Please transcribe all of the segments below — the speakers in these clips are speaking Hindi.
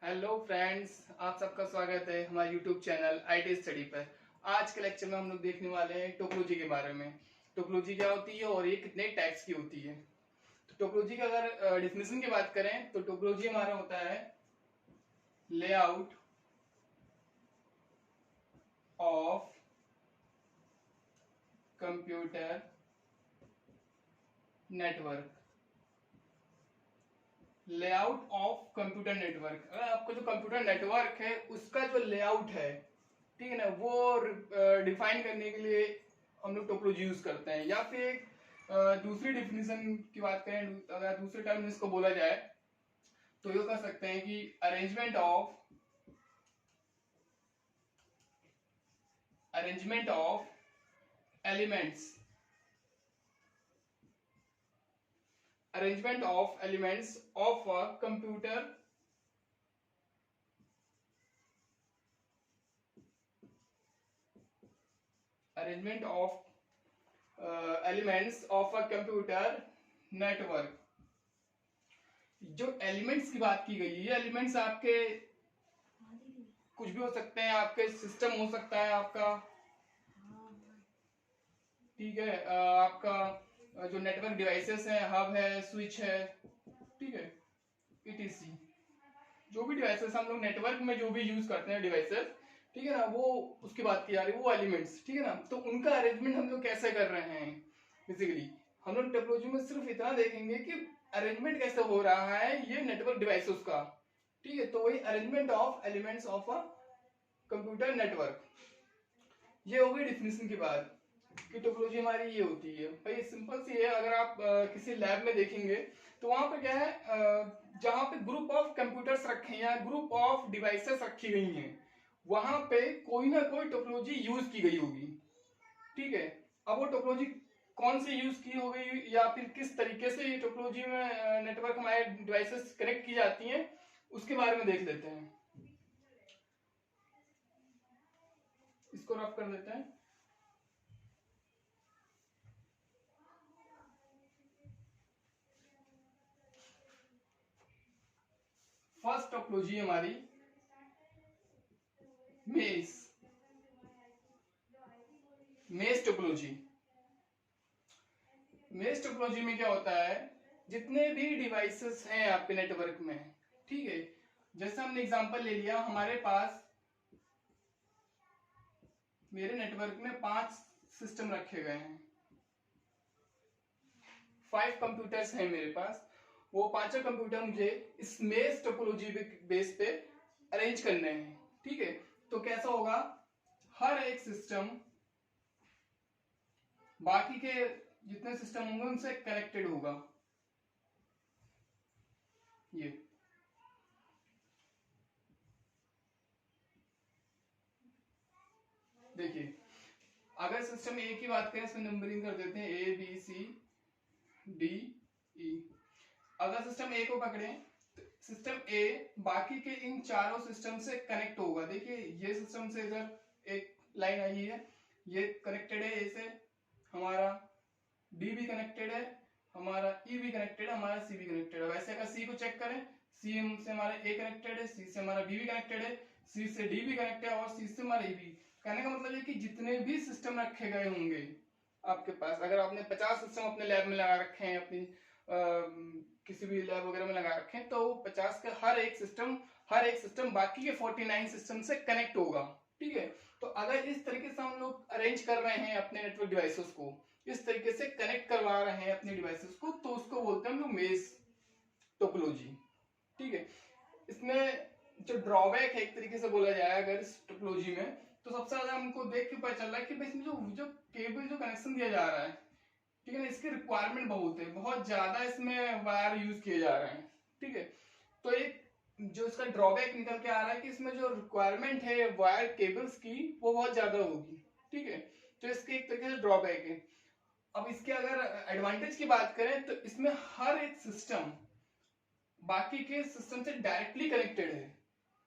हेलो फ्रेंड्स, आप सबका स्वागत है हमारे यूट्यूब चैनल आईटी स्टडी पर। आज के लेक्चर में हम लोग देखने वाले हैं टोपोलॉजी के बारे में। टोपोलॉजी क्या होती है और ये कितने टाइप्स की होती है। तो टोपोलॉजी का अगर डेफिनेशन की बात करें तो टोपोलॉजी हमारा होता है layout of computer network. Layout of computer network, अगर आपका जो कंप्यूटर नेटवर्क है उसका जो लेआउट है, ठीक है ना, वो डिफाइन करने के लिए हम लोग टोपोलॉजी यूज करते हैं। या फिर एक दूसरी डिफिनेशन की बात करें, अगर दूसरे टर्म में इसको बोला जाए तो ये कह सकते हैं कि arrangement of elements of a computer network. जो एलिमेंट्स की बात की गई है, ये एलिमेंट्स आपके कुछ भी हो सकते हैं, आपके सिस्टम हो सकता है आपका, ठीक है, आपका जो नेटवर्क डिवाइसेस है, हब है, स्विच है, ठीक है, ईटीसी जो भी डिवाइसेस हम लोग नेटवर्क में जो भी यूज करते हैं डिवाइसेस, ठीक है ना, वो उसकी बात की जा रही है, वो एलिमेंट्स, ठीक है ना। तो उनका अरेंजमेंट हम लोग कैसे कर रहे हैं, बेसिकली हम लोग टोपोलॉजी में सिर्फ इतना देखेंगे कि अरेंजमेंट कैसे हो रहा है ये नेटवर्क डिवाइसेस का, ठीक है। तो वही arrangement of elements of a computer network, ये हो गई डिफिनेशन की बात कि टोपोलॉजी हमारी ये होती है। भाई सिंपल सी है, अगर आप किसी लैब में देखेंगे तो वहां पे क्या है, जहां पे ग्रुप ऑफ कंप्यूटर्स रखे हैं या ग्रुप ऑफ डिवाइसेस रखी गई हैं, वहां पे कोई ना कोई टोपोलॉजी यूज की गई होगी, ठीक है। अब वो टोपोलॉजी कौन सी यूज की हो गई या फिर किस तरीके से ये टोपोलॉजी में नेटवर्क हमारे डिवाइसेस कनेक्ट की जाती हैं, उसके बारे में देख लेते हैं। इसको रफ कर देते हैं। फर्स्ट टोपोलॉजी हमारी मेश टोपोलॉजी। मेश टोपोलॉजी में क्या होता है, जितने भी डिवाइसेस हैं आपके नेटवर्क में, ठीक है, जैसे हमने एग्जांपल ले लिया, हमारे पास मेरे नेटवर्क में 5 सिस्टम रखे गए हैं, 5 कंप्यूटर्स हैं मेरे पास। वो 5 कंप्यूटर मुझे इस मेश टोपोलॉजी बेस पे अरेंज करने हैं, ठीक है। तो कैसा होगा, हर एक सिस्टम बाकी के जितने सिस्टम होंगे उनसे कनेक्टेड होगा। ये देखिए, अगर सिस्टम ए की बात करें, इसमें नंबरिंग कर देते हैं ए बी सी डी ई। अगर सिस्टम ए को पकड़े तो सिस्टम ए बाकी के इन चारों सिस्टम से कनेक्ट होगा। देखिए, ये सिस्टम से इधर एक लाइन आई है, ये कनेक्टेड है ए से, हमारा डी भी कनेक्टेड है, हमारा ई भी कनेक्टेड है, हमारा सी भी कनेक्टेड है। वैसे अगर सी को चेक करें, सी से हमारा ए कनेक्टेड है, सी से हमारा बी भी कनेक्टेड है, सी से डी भी कनेक्टेड है और सी से हमारा ई भी। कहने का मतलब है कि जितने भी सिस्टम रखे गए होंगे आपके पास, अगर आपने 50 सिस्टम अपने लैब में लगा रखे हैं, अपनी किसी भी लैब वगैरह में लगा रखे हैं, तो 50 का हर एक सिस्टम बाकी के 49 सिस्टम से कनेक्ट होगा, ठीक है। तो अगर इस तरीके से हम लोग अरेंज कर रहे हैं अपने नेटवर्क डिवाइसेस को, इस तरीके से कनेक्ट करवा रहे हैं अपने डिवाइसेस को, तो उसको बोलते हैं हम लोग मेश टोपोलॉजी, ठीक है। इसमें जो ड्रॉबैक है एक तरीके से बोला जाए अगर इस टोपोलॉजी में, तो सबसे ज्यादा हमको देख के पता चल रहा है कि भाई इसमें जो केबल जो कनेक्शन दिया जा रहा है, ठीक है ना, इसकी रिक्वायरमेंट बहुत है, बहुत ज्यादा इसमें वायर यूज किए जा रहे हैं, ठीक है। तो एक जो इसका ड्रॉबैक निकल के आ रहा है कि इसमें जो रिक्वायरमेंट है वायर केबल्स की, वो बहुत ज्यादा होगी, ठीक है। तो इसके एक तरीके से ड्रॉबैक है। अब इसके अगर एडवांटेज की बात करें तो इसमें हर एक सिस्टम बाकी के सिस्टम से डायरेक्टली कनेक्टेड है,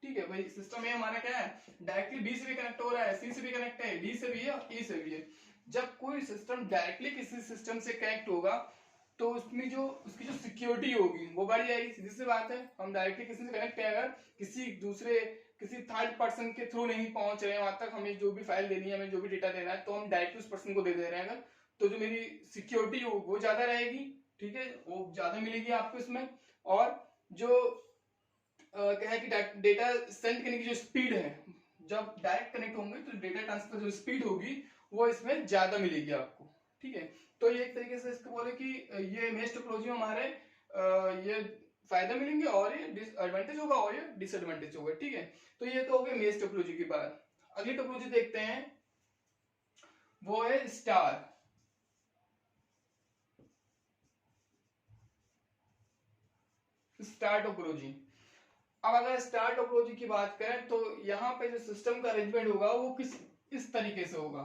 ठीक है। भाई सिस्टम ये हमारा क्या है, डायरेक्टली बी से भी कनेक्ट हो रहा है, सी से भी कनेक्ट है, डी से भी है, ई से भी है। जब कोई सिस्टम डायरेक्टली किसी सिस्टम से कनेक्ट होगा तो उसमें जो उसकी जो सिक्योरिटी होगी वो बढ़ जाएगी। सीधी सी बात है, हम डायरेक्टली किसी से कनेक्ट है, अगर किसी थर्ड पर्सन के थ्रू नहीं पहुंच रहे हैं वहां तक, हमें जो भी फाइल देनी है, हमें जो भी डेटा देना है, तो हम डायरेक्टली उस पर्सन को दे दे रहे हैं अगर, तो जो मेरी सिक्योरिटी हो वो ज्यादा रहेगी, ठीक है, वो ज्यादा मिलेगी आपको इसमें। और जो क्या है कि डेटा सेंड करने की जो स्पीड है, जब डायरेक्ट कनेक्ट होंगे तो डेटा ट्रांसफर जो स्पीड होगी वो इसमें ज्यादा मिलेगी आपको, ठीक है। तो ये एक तरीके से इसको बोले कि ये मेश टोपोलॉजी में हमारे ये फायदा मिलेंगे और ये डिसएडवांटेज होगा और ये डिसएडवांटेज होगा, ठीक है। तो ये तो हो गया मेश टोपोलॉजी की बात। अगली टोपोलॉजी देखते हैं, वो है स्टार टोपोलॉजी। अब अगर स्टार टोपोलॉजी की बात करें तो यहाँ पे जो सिस्टम का अरेंजमेंट होगा वो किस इस तरीके से होगा।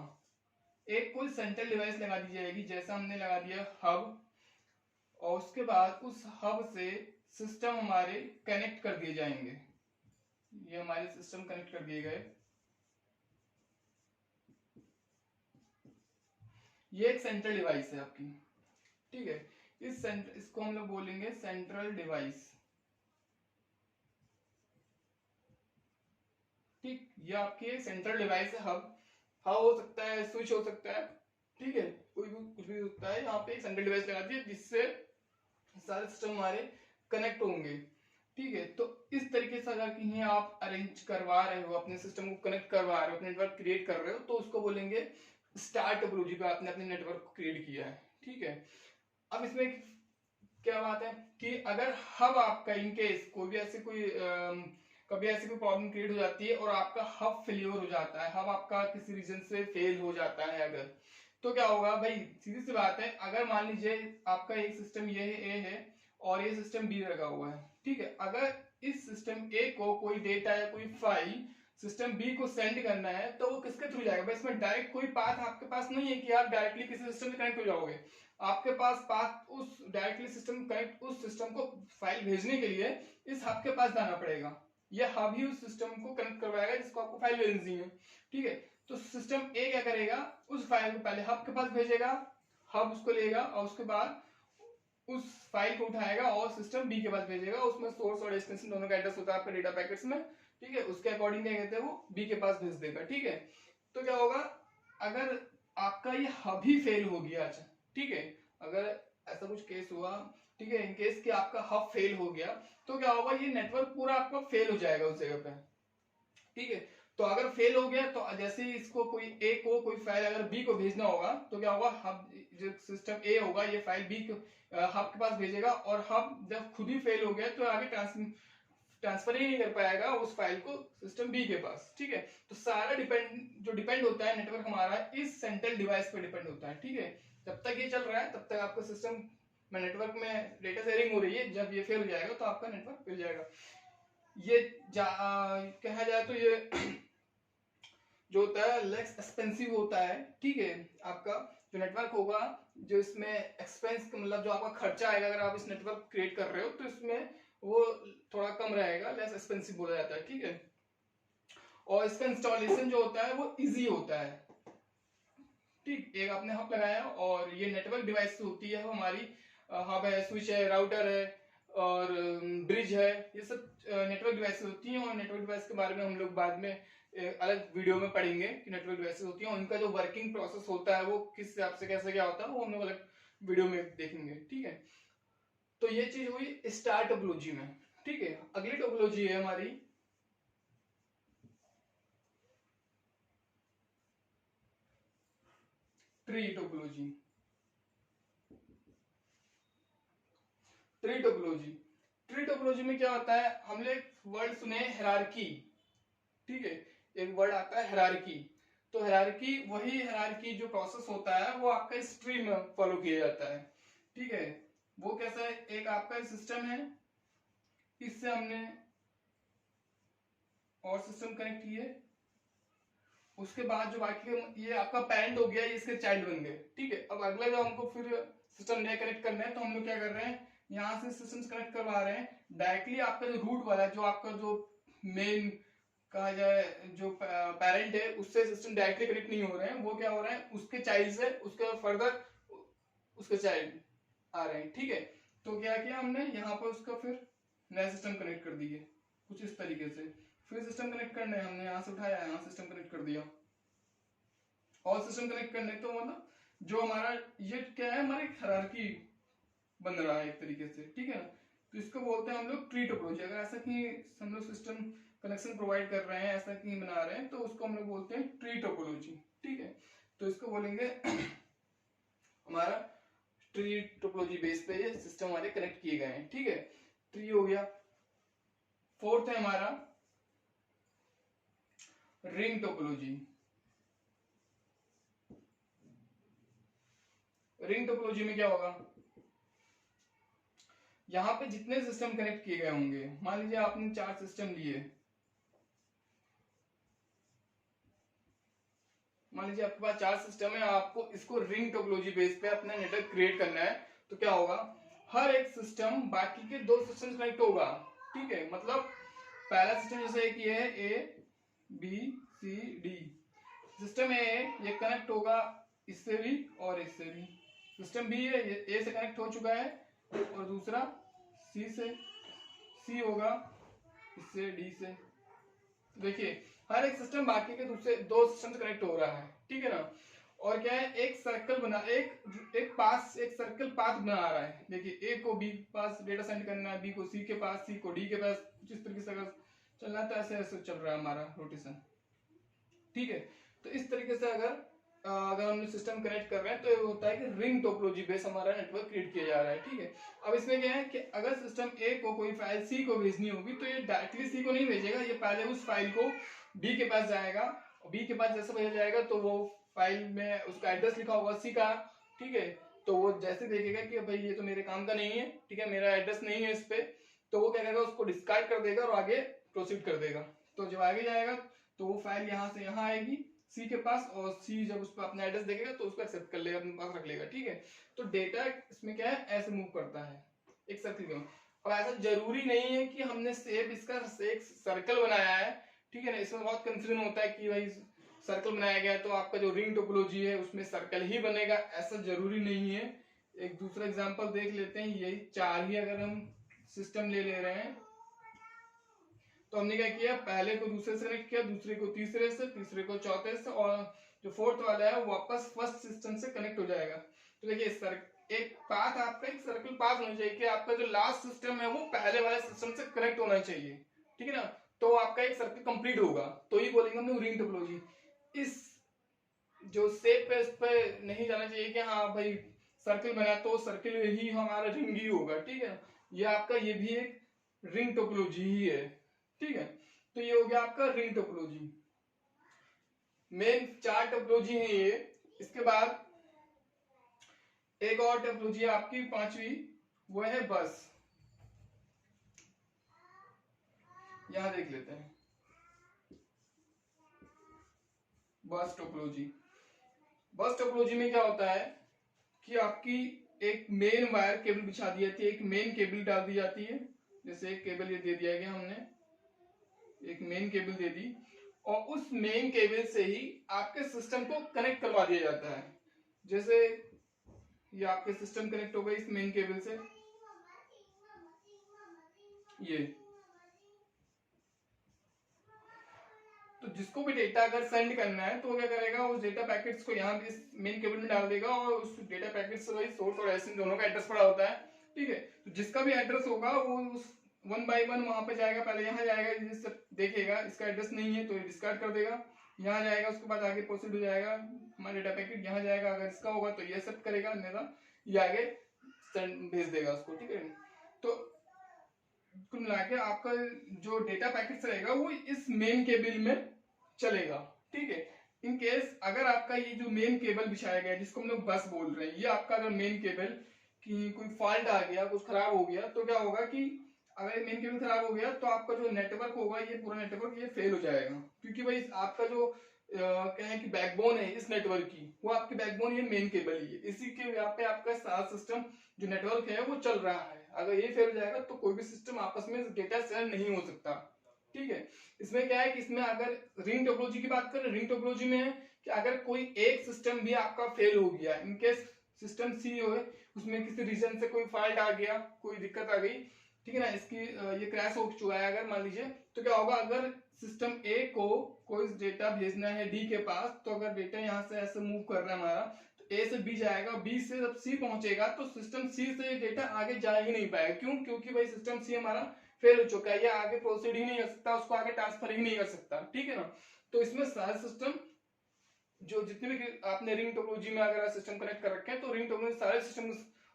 एक कोई सेंट्रल डिवाइस लगा दी जाएगी, जैसा हमने लगा दिया हब, और उसके बाद उस हब से सिस्टम हमारे कनेक्ट कर दिए जाएंगे। ये हमारे सिस्टम कनेक्ट कर दिए गए। ये एक सेंट्रल डिवाइस है आपकी, ठीक है। इसको हम लोग बोलेंगे सेंट्रल डिवाइस, ठीक। ये आपके सेंट्रल डिवाइस है, हब हो सकता है, स्विच हो सकता है, ठीक है, कोई भी कुछ भी हो सकता है। यहाँ पे एक सेंट्रल डिवाइस लगा दी है जिससे सारे सिस्टम हमारे कनेक्ट होंगे, ठीक है। तो इस तरीके से अगर कहीं आप अरेंज करवा रहे हो, अपने सिस्टम को कनेक्ट करवा रहे हो, अपने नेटवर्क क्रिएट कर रहे हो, तो उसको बोलेंगे स्टार टोपोलॉजी पे आपने अपने नेटवर्क को क्रिएट किया है, ठीक है। अब इसमें क्या बात है कि अगर हब आपका इनकेस कोई भी ऐसे कोई कभी ऐसी कोई प्रॉब्लम क्रिएट हो जाती है और आपका हब फेलियर हो जाता है, हब आपका किसी रीजन से फेल हो जाता है अगर, तो क्या होगा भाई, सीधी सी बात है, अगर मान लीजिए आपका एक सिस्टम ये है ए है और ये सिस्टम बी लगा हुआ है, ठीक है। अगर इस सिस्टम ए को कोई डेटा या कोई फाइल सिस्टम बी को सेंड करना है तो वो किसके थ्रू जाएगा भाई, इसमें डायरेक्ट कोई पाथ आपके पास नहीं है कि आप डायरेक्टली किसी सिस्टम से कनेक्ट हो जाओगे। आपके पास पाथ उस डायरेक्टली सिस्टम कनेक्ट उस सिस्टम को फाइल भेजने के लिए इस हब के पास जाना पड़ेगा। ये हब ही उस सिस्टम को कनेक्ट करवाएगा जिसको आपको फाइल भेजनी है, ठीक है। तो सिस्टम ए क्या करेगा, उस फाइल को पहले हब के पास भेजेगा, हब उसको लेगा और उसके बाद उस फाइल को उठाएगा और सिस्टम बी के पास भेजेगा। उसमें सोर्स और डेस्टिनेशन दोनों का एड्रेस होता है आपके डेटा पैकेट्स में, ठीक है। उसके अकॉर्डिंग क्या कहते हैं वो बी के पास भेज देगा, ठीक है। तो क्या होगा, अगर आपका ये हब ही फेल हो गया, अच्छा, ठीक है, अगर ऐसा कुछ केस हुआ, ठीक है, इन केस कि आपका हब फेल हो गया, तो क्या होगा, ये नेटवर्क पूरा आपका फेल हो जाएगा उस जगह पे, ठीक है। तो अगर फेल हो गया तो जैसे ही इसको कोई ए को कोई फाइल अगर बी को भेजना होगा तो क्या होगा, हब जो सिस्टम ए होगा ये फाइल बी को हब के पास भेजेगा, और हब जब खुद ही फेल हो गया तो आगे ट्रांसफर ही नहीं कर पाएगा उस फाइल को सिस्टम बी के पास, ठीक है। तो सारा डिपेंड होता है नेटवर्क हमारा इस सेंट्रल डिवाइस पे डिपेंड होता है, ठीक है। जब तक ये चल रहा है तब तक आपका सिस्टम में नेटवर्क में डेटा शेयरिंग हो रही है, जब ये फेल हो जाएगा तो आपका नेटवर्क फेल जाएगा। ये कहा जाए तो ये जो होता है लेस एक्सपेंसिव होता है, ठीक है। आपका जो नेटवर्क होगा, जो इसमें एक्सपेंस मतलब जो आपका खर्चा आएगा अगर आप इस नेटवर्क क्रिएट कर रहे हो तो इसमें वो थोड़ा कम रहेगा, लेस एक्सपेंसिव बोला जाता है, ठीक है। और इसका इंस्टॉलेशन जो होता है वो इजी होता है, ठीक। एक आपने हब लगाया और ये नेटवर्क डिवाइस होती है हमारी, हब है, स्विच है, राउटर है और ब्रिज है, ये सब नेटवर्क डिवाइस होती हैं। और नेटवर्क डिवाइस के बारे में हम लोग बाद में अलग वीडियो में पढ़ेंगे कि नेटवर्क डिवाइस होती हैं, उनका जो वर्किंग प्रोसेस होता है वो किस हिसाब से कैसे क्या होता है वो हम लोग अलग वीडियो में देखेंगे, ठीक है। तो ये चीज हुई स्टार टोपोलॉजी में, ठीक है। अगली टोपोलॉजी है हमारी tree topology. Tree topology, tree topology में क्या होता है, हमने एक वर्ड सुने हायरार्की, ठीक है। एक वर्ड आता है हायरार्की, तो हायरार्की वही हायरार्की जो प्रोसेस होता है वो आपका इस ट्री में फॉलो किया जाता है, ठीक है। वो कैसा है, एक आपका सिस्टम है, इससे हमने और सिस्टम कनेक्ट किए, उसके बाद जो बाकी ये आपका पेरेंट हो गया, ये इसके चाइल्ड बन गए, ठीक है। अब अगला जब हमको फिर सिस्टम नया कनेक्ट करना है तो हम लोग क्या कर रहे हैं, यहाँ से सिस्टम कनेक्ट करवा रहे हैं डायरेक्टली। आपका जो रूट वाला जो आपका जो मेन कहा जाए जो पेरेंट है उससे सिस्टम डायरेक्टली कनेक्ट नहीं हो रहे हैं, वो क्या हो रहा है उसके चाइल्ड से उसके फर्दर उसके चाइल्ड, आ रहे हैं, ठीक है। तो क्या किया हमने यहाँ पर उसका फिर नया सिस्टम कनेक्ट कर दिए कुछ इस तरीके से। फिर सिस्टम कनेक्ट करने हमने यहाँ से उठाया, यहाँ सिस्टम कनेक्ट कर दिया। और सिस्टम कनेक्ट करने तो मतलब जो हमारा ये क्या है, हमारी हायरार्की बन रहा है एक तरीके से, ठीक है ना। तो इसको बोलते हैं हम लोग ट्री टोपोलॉजी। अगर ऐसा कहीं हम लोग सिस्टम कनेक्शन प्रोवाइड कर रहे हैं, ऐसा कहीं बना रहे हैं, तो उसको हम लोग बोलते हैं ट्री टोपोलॉजी, ठीक है। तो इसको बोलेंगे हमारा ट्री टोपोलॉजी बेस पे ये सिस्टम हमारे कनेक्ट किए गए हैं, ठीक है। ट्री हो गया। फोर्थ है हमारा रिंग टोपोलॉजी। रिंग टोपोलॉजी में क्या होगा, यहां पे जितने सिस्टम कनेक्ट किए गए होंगे, मान लीजिए आपने 4 सिस्टम लिए, मान लीजिए आपके पास 4 सिस्टम है, आपको इसको रिंग टोपोलॉजी बेस पे अपना नेटवर्क क्रिएट करना है। तो क्या होगा, हर एक सिस्टम बाकी के 2 सिस्टम से कनेक्ट होगा, ठीक है। मतलब पहला सिस्टम जैसे कि है A B C D, system A ये कनेक्ट होगा इससे भी और इससे भी। सिस्टम बी है, ये ए से कनेक्ट हो चुका है, और दूसरा सी से, सी होगा इससे डी से। देखिए हर एक सिस्टम बाकी के दूसरे 2 सिस्टम से कनेक्ट हो रहा है, ठीक है ना। और क्या है, एक सर्कल बना, एक पास, एक सर्कल पाथ बना रहा है। देखिए ए को बी के पास डेटा सेंड करना है, बी को सी के पास, सी को डी के पास, कुछ इस तरीके से अगर चलना है तो ऐसे ऐसे चल रहा है हमारा रोटेशन, ठीक है। तो इस तरीके से अगर हम सिस्टम कनेक्ट कर रहे हैं तो ये होता है कि रिंग टोपोलॉजी बेस हमारा नेटवर्क क्रिएट किया जा रहा है, ठीक है। अब इसमें क्या है कि अगर सिस्टम ए को कोई फाइल सी को भेजनी होगी तो ये डायरेक्टली सी को नहीं भेजेगा, ये पहले उस फाइल को बी के पास जाएगा, बी के पास जैसे भेजा जाएगा तो वो फाइल में उसका एड्रेस लिखा होगा सी का, ठीक है। तो वो जैसे देखेगा कि भाई ये तो मेरे काम का नहीं है, ठीक है, मेरा एड्रेस नहीं है इस पे, तो वो क्या करेगा, उसको डिस्कार्ड कर देगा और आगे प्रोसीड कर देगा। तो जब आगे जाएगा तो वो फाइल यहाँ से यहाँ आएगी सी के पास, और सी जब उस पर अपना एड्रेस देखेगा तो उसको एक्सेप्ट कर लेगा, अपने पास रख लेगा, ठीक है। तो डेटा इसमें क्या है, ऐसे मूव करता है एक सर्कल में। अब ऐसा जरूरी नहीं है कि हमने सेम इसका एक सर्कल बनाया है, ठीक है ना। इसमें बहुत कंफ्यूजन होता है कि भाई सर्कल बनाया गया तो आपका जो रिंग टोपोलॉजी है उसमें सर्कल ही बनेगा, ऐसा जरूरी नहीं है। एक दूसरा एग्जांपल देख लेते हैं, यही 4 ही अगर हम सिस्टम ले रहे हैं तो हमने क्या किया, पहले को दूसरे से कनेक्ट किया, दूसरे को तीसरे से, तीसरे को चौथे से, और जो फोर्थ वाला है वो वापस फर्स्ट सिस्टम से कनेक्ट हो जाएगा। तो देखिए एक पाथ, आपका एक सर्कल पाथ होना चाहिए कि आपका जो लास्ट सिस्टम है वो पहले वाले सिस्टम से कनेक्ट होना चाहिए, ठीक है ना। तो आपका एक सर्कल कंप्लीट होगा, तो ये बोलेंगे हम लोग रिंग टोपोलॉजी। इस जो शेप पे, इस पे नहीं जाना चाहिए कि हाँ भाई सर्कल बना तो सर्कल ही हमारा रिंग ही होगा, ठीक है। ये आपका ये भी एक रिंग टोपोलॉजी ही है, ठीक है। तो ये हो गया आपका रिंग टोपोलॉजी। मेन 4 टोपोलॉजी है ये। इसके बाद एक और टोपोलॉजी है आपकी 5वीं, वो है बस। यहां देख लेते हैं बस टोपोलॉजी। बस टोपोलॉजी में क्या होता है कि आपकी एक मेन वायर केबल बिछा दी जाती है, एक मेन केबल डाल दी जाती है। जैसे एक केबल ये दे दिया गया, हमने एक मेन केबल दे दी, और उस मेन केबल से ही आपके सिस्टम को कनेक्ट करवा दिया जाता है। जैसे ये आपके सिस्टम कनेक्ट हो गए इस मेन केबल से, ये तो जिसको भी डेटा अगर सेंड करना है तो वो क्या करेगा, उस डेटा पैकेट्स को यहाँ इस मेन केबल में डाल देगा, और उस डेटा पैकेट से वही सोर्स और डेस्टिनेशन दोनों का एड्रेस पड़ा होता है, ठीक है। तो जिसका भी एड्रेस होगा वो उस 1 बाय 1 वहां पे जाएगा, पहले यहाँ जाएगा, देखेगा इसका एड्रेस नहीं है तो ये डिस्कार्ड कर देगा, यहाँ जाएगा, उसके बाद आगे प्रोसीड हो जाएगा हमारा डेटा पैकेट, यहाँ जाएगा, अगर इसका होगा तो ये एक्सेप्ट करेगा, अन्यथा ये आगे भेज देगा उसको, ठीक है। तो कुल मिला के आपका जो डेटा पैकेट रहेगा वो इस मेन केबल में चलेगा, ठीक है। इन केस अगर आपका ये जो मेन केबल बिछाया गया है जिसको हम लोग बस बोल रहे हैं, ये आपका अगर मेन केबल की कोई फॉल्ट आ गया, कुछ खराब हो गया, तो क्या होगा कि अगर मेन केबल खराब हो गया तो आपका जो नेटवर्क होगा, ये पूरा नेटवर्क ये फेल हो जाएगा, क्योंकि भाई आपका जो कहें कि बैकबोन है इस नेटवर्क की, वो आपकी बैकबोन ये मेन केबल ही है, इसी के यहाँ पे आपका सारा सिस्टम जो नेटवर्क है वो चल रहा है। अगर ये फेल हो जाएगा तो कोई भी सिस्टम आपस में डेटा शेयर नहीं हो सकता, ठीक है। इसमें क्या है कि इसमें अगर रिंग टोपोलॉजी की बात करें, रिंग टोपोलॉजी में है कि अगर कोई एक सिस्टम भी आपका फेल हो गया, इनकेस सिस्टम सी हो उसमें किसी रीजन से कोई फॉल्ट आ गया, कोई दिक्कत आ गई, ठीक है ना, इसकी ये क्रैश हो चुका है अगर मान लीजिए, तो क्या होगा, अगर सिस्टम ए को कोई डेटा भेजना है डी के पास, तो अगर डेटा यहाँ से ऐसे मूव कर रहा है हमारा, तो ए से बी जाएगा, बी से जब सी पहुंचेगा तो सिस्टम सी से ये डेटा आगे जा ही नहीं पाएगा। क्यों? क्योंकि भाई सिस्टम सी हमारा फेल हो चुका है, या आगे प्रोसीड ही नहीं कर सकता, उसको आगे ट्रांसफर ही नहीं कर सकता, ठीक है ना। तो इसमें सारे सिस्टम जो जितने भी आपने रिंग टोपोलॉजी में अगर सिस्टम कनेक्ट कर रखे हैं, तो रिंग टोपोलॉजी सारे सिस्टम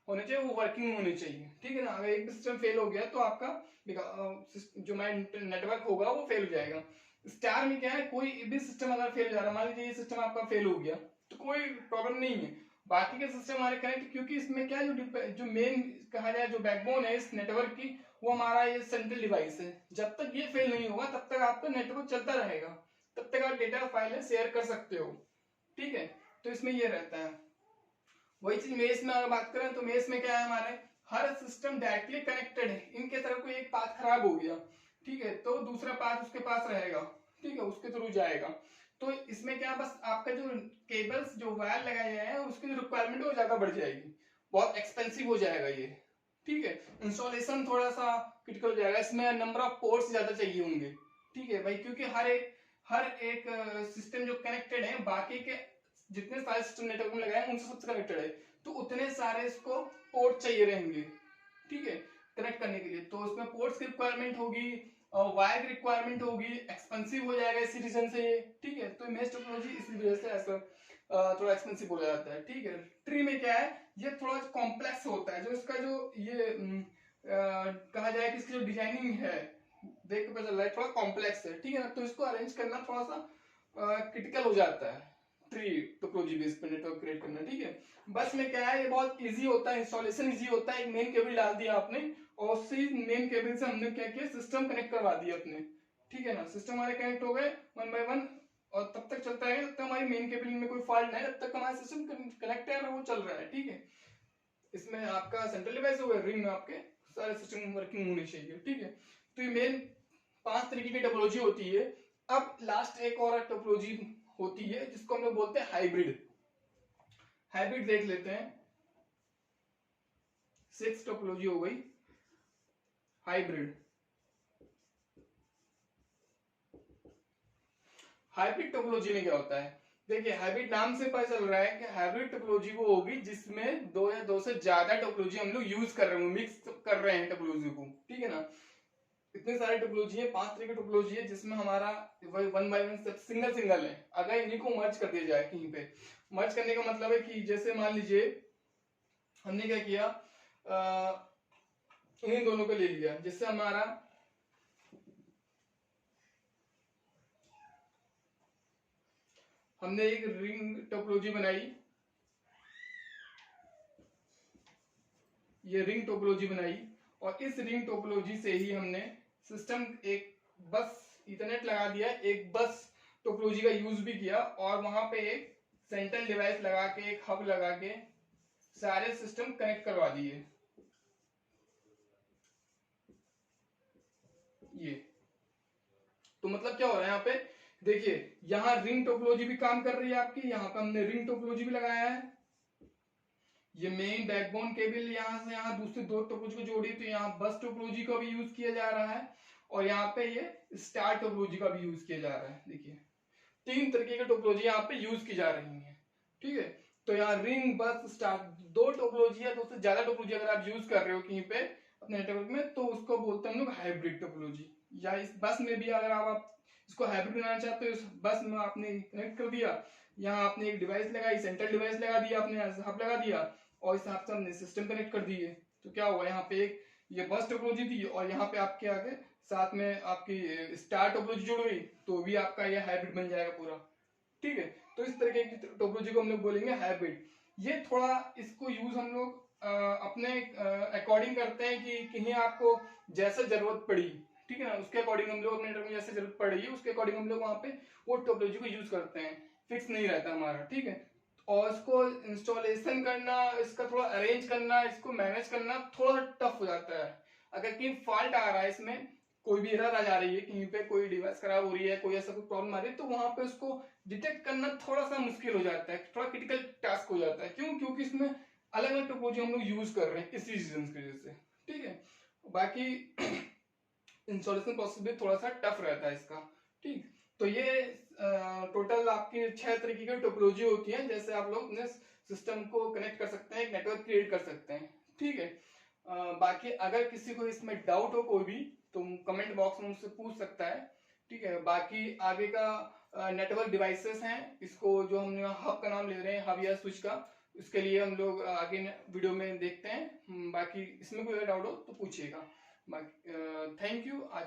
होने चाहिए, वो वर्किंग होने चाहिए, ठीक है ना। अगर एक भी सिस्टम फेल हो गया तो आपका जो नेटवर्क होगा वो फेल हो जाएगा। स्टार में क्या है, कोई भी सिस्टम अगर फेल हो जा रहा है, मान लीजिए ये सिस्टम आपका फेल हो गया तो कोई प्रॉब्लम नहीं है, बाकी के सिस्टम हमारे कनेक्ट, क्योंकि इसमें क्या है, जो मेन कहा जाए जो बैकबोन है इस नेटवर्क की, वो हमारा ये सेंट्रल डिवाइस है। जब तक ये फेल नहीं होगा तब तक आपका नेटवर्क चलता रहेगा, तब तक आप डेटा फाइल शेयर कर सकते हो, ठीक है। तो इसमें ये रहता है। वही चीज मेस में अगर बात करें तो मेस में क्या है, हमारे हर सिस्टम डायरेक्टली कनेक्टेड है, इनके तरफ कोई एक पाथ खराब हो गया, ठीक है, तो दूसरा पाथ उसके पास रहेगा, ठीक है, उसके थ्रू जाएगा। तो इसमें क्या, बस आपका जो केबल्स जो वायर लगाए हैं उसकी जो रिक्वायरमेंट है वो ज्यादा बढ़ जाएगी, बहुत एक्सपेंसिव हो जाएगा ये, ठीक है। इंस्टॉलेशन थोड़ा सा क्रिटिकल हो जाएगा, इसमें नंबर ऑफ पोर्ट्स ज्यादा चाहिए होंगे, ठीक है भाई, क्योंकि हर एक सिस्टम जो कनेक्टेड है बाकी के जितने सारे सिस्टम नेटवर्क में लगाए उनसे सबसे कनेक्टेड है, तो उतने सारे इसको पोर्ट चाहिए रहेंगे, ठीक है, कनेक्ट करने के लिए। तो उसमें पोर्ट्स की रिक्वायरमेंट होगी, वायर की रिक्वायरमेंट होगी, एक्सपेंसिव हो जाएगा इसी रीजन से ये, ठीक है। तो मेश टोपोलॉजी इसी वजह से ऐसा थोड़ा एक्सपेंसिव हो जाता है, ठीक है। ट्री में क्या है, ये थोड़ा कॉम्प्लेक्स होता है, जो इसका जो ये कहा जाए कि इसकी जो डिजाइनिंग है देख के पता चल रहा है थोड़ा कॉम्प्लेक्स है, ठीक है ना। तो इसको अरेंज करना थोड़ा सा क्रिटिकल हो जाता है, ट्री टोपोलॉजी बेस पे नेटवर्क क्रिएट करना, ठीक है। बस में क्या है, ये बहुत इजी होता है, इंस्टॉलेशन इजी होता है, एक मेन केबल डाल दिया आपने और उसी मेन केबल से हमने क्या किया, सिस्टम कनेक्ट करवा दिया अपने, ठीक है ना। सिस्टम हमारे कनेक्ट हो गए वन बाय वन, और तब तक चलता है जब तक हमारी मेन केबल में कोई फॉल्ट नहीं, तब तक हमारा सिस्टम कनेक्ट है वो चल रहा है, ठीक है। इसमें आपका सेंट्रल डिवाइस हो गया, रिंग में आपके सारे सिस्टम वर्किंग होनी चाहिए, ठीक है। तो ये मेन 5 तरीके की टोपोलॉजी होती है। अब लास्ट एक और टोपोलॉजी होती है जिसको हम लोग बोलते हैं हाइब्रिड। हाइब्रिड देख लेते हैं, 6 टोपोलॉजी हो गई हाइब्रिड। हाइब्रिड टोपोलॉजी में क्या होता है, देखिए हाइब्रिड नाम से पता चल रहा है कि हाइब्रिड टोपोलॉजी वो होगी जिसमें 2 या 2 से ज्यादा टोपोलॉजी हम लोग यूज कर रहे हैं, मिक्स कर रहे हैं टोपोलॉजी को, ठीक है ना। इतने सारे टोपोलॉजी है, 5 तरह की टोपोलॉजी है, जिसमें हमारा वन बाय वन सब सिंगल सिंगल है। अगर इन्हीं को मर्ज कर दिया जाए कहीं पे, मर्ज करने का मतलब है कि जैसे मान लीजिए हमने क्या किया, इन दोनों को ले लिया, जिससे हमारा हमने एक रिंग टोपोलॉजी बनाई, ये रिंग टोपोलॉजी बनाई, और इस रिंग टोपोलॉजी से ही हमने सिस्टम एक बस इथरनेट लगा दिया, एक बस टोपोलॉजी का यूज भी किया, और वहां पे एक सेंट्रल डिवाइस लगा के, एक हब लगा के सारे सिस्टम कनेक्ट करवा दिए। ये तो मतलब क्या हो रहा है यहाँ पे, देखिए यहाँ रिंग टोपोलॉजी भी काम कर रही है आपकी, यहाँ पे हमने रिंग टोपोलॉजी भी लगाया है, ये मेन बैकबोन केबल यहाँ से यहाँ दूसरी 2 टोपोलॉजी को जोड़ी, तो यहाँ बस टोपोलॉजी का भी यूज किया जा रहा है, और यहाँ पे ये स्टार टोपोलॉजी का भी यूज किया जा रहा है। देखिए 3 तरीके की टोपोलॉजी यहाँ पे यूज की जा रही है, ठीक है। तो यहाँ रिंग बस स्टार 2 टोपोलॉजी है, 2 से ज्यादा टोपोलॉजी अगर आप यूज कर रहे हो कहीं पे अपने नेटवर्क में, तो उसको बोलते हैं हम लोग हाइब्रिड टोपोलॉजी। या इस बस में भी अगर आप इसको हाइब्रिड बनाना चाहते हो, इस बस में आपने कनेक्ट कर दिया, यहाँ आपने एक डिवाइस लगाई, सेंट्रल डिवाइस लगा दिया, आपने हब लगा दिया, और इस हिसाब से हमने सिस्टम कनेक्ट कर दिए, तो क्या हुआ, यहाँ पे एक ये बस टोपोलॉजी थी, और यहाँ पे आपके आगे साथ में आपकी स्टार टोपोलॉजी जुड़ गई, तो भी आपका ये हाइब्रिड बन जाएगा पूरा, ठीक है। तो इस तरीके की टोपोलॉजी को हम लोग बोलेंगे हाइब्रिड। ये थोड़ा इसको यूज हम लोग अपने अकॉर्डिंग करते हैं कि कहीं आपको जैसा जरूरत पड़ी, ठीक है ना, उसके अकॉर्डिंग हम लोग अपने नेटवर्क में जैसे जरूरत पड़ रही है उसके अकॉर्डिंग हम लोग वहां पे वो टोपोलॉजी को यूज करते हैं, फिक्स नहीं रहता हमारा, ठीक है। और इसको इंस्टॉलेशन करना, इसका थोड़ा अरेंज करना, इसको मैनेज करना थोड़ा टफ हो जाता है। अगर कहीं फॉल्ट आ रहा है, इसमें कोई भी एरर आ जा रही है, कहीं पे कोई डिवाइस खराब हो रही है, कोई ऐसा कोई प्रॉब्लम आ रही है, तो वहां पे उसको डिटेक्ट करना थोड़ा सा मुश्किल हो जाता है, थोड़ा क्रिटिकल टास्क हो जाता है। क्यों? क्योंकि इसमें अलग अलग टोपोलॉजी हम लोग यूज कर रहे हैं इसी रीजन की वजह से, ठीक है। बाकी इंस्टॉलेशन प्रोसेस भी थोड़ा सा टफ रहता है इसका, ठीक। तो ये टोटल आपकी 6 तरीके की टोपोलॉजी होती है, जैसे आप लोग अपने सिस्टम को कनेक्ट कर सकते हैं, एक नेटवर्क क्रिएट कर सकते हैं, ठीक है। बाकी अगर किसी को इसमें डाउट हो कोई भी तो कमेंट बॉक्स में मुझसे पूछ सकता है, ठीक है। बाकी आगे का नेटवर्क डिवाइसेस हैं, इसको जो हम हब का नाम ले रहे हैं, हब या स्विच का, इसके लिए हम लोग आगे वीडियो में देखते हैं। बाकी इसमें कोई डाउट हो तो पूछिएगा। बाकी थैंक यू। आज